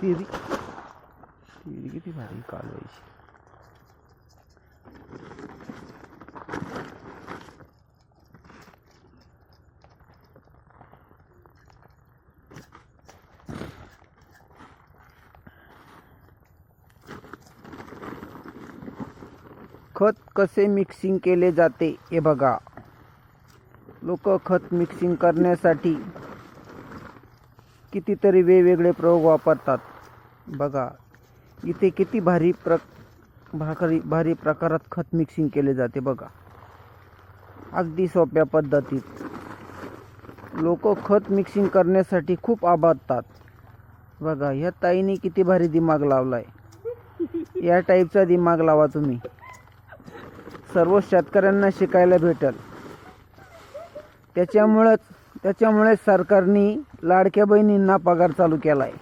तेरी तेरी किती भारी कालवायची. खत कसे मिक्सिंग केले जाते हे बघा. लोक खत मिक्सिंग करण्यासाठी कितीतरी वेगवेगळे प्रयोग वापरतात. बघा इथे किती भारी प्रकारात खत मिक्सिंग केले जाते बघा. अगदी सोप्या पद्धतीत लोक खत मिक्सिंग करण्यासाठी खूप आबादतात. बघा ह्या ताईने किती भारी दिमाग लावलाय. या टाईपचा दिमाग लावा तुम्ही. सर्व शेतकऱ्यांना शिकायला भेटेल. त्याच्यामुळे सरकारने लाडक्या बहिणींना पगार चालू केलाय.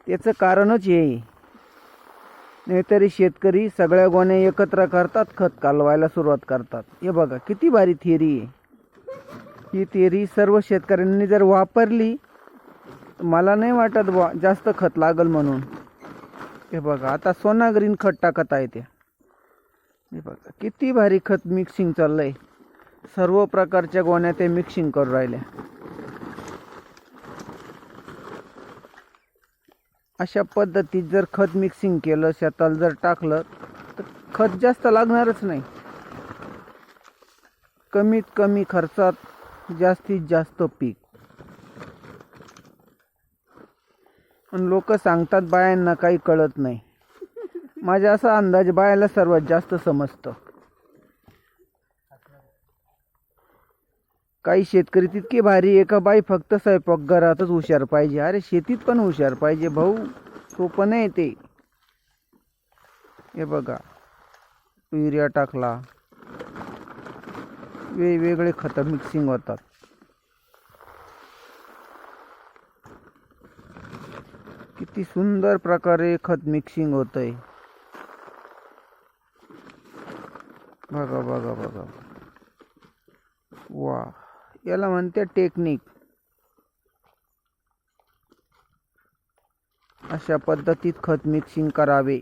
त्याचं कारणच हे. नाहीतरी शेतकरी सगळ्या गोण्या एकत्र करतात, खत कालवायला सुरुवात करतात. हे बघा किती भारी थिअरी आहे. ही थिअरी सर्व शेतकऱ्यांनी जर वापरली मला नाही वाटत जास्त खत लागल म्हणून. हे बघा आता सोनाग्रीन खत टाकत आहे ते. हे बघा किती भारी खत मिक्सिंग चाललंय. सर्व प्रकारच्या गोण्या ते मिक्सिंग करून राहिल्या. अशा पद्धतीत जर खत मिक्सिंग केलं, शेताला जर टाकलं तर खत जास्त लागणारच नाही. कमीत कमी खर्चात जास्तीत जास्त पीक. पण लोक सांगतात बायांना काही कळत नाही. माझा असा अंदाज बायाला सर्वात जास्त समजतं. काही शेतकरी तितके भारी आहे का बाई फक्त स्वयंपाकघरातच हुशार पाहिजे. अरे शेतीत पण हुशार पाहिजे भाऊ. सोपं नाही ते. हे बघा युरिया टाकला, वेगवेगळे खत मिक्सिंग होतात. किती सुंदर प्रकारे खत मिक्सिंग होतंय. बघा बघा बघा. वा याला म्हणते टेक्निक. अशा पद्धतीत खत मिक्सिंग करावे.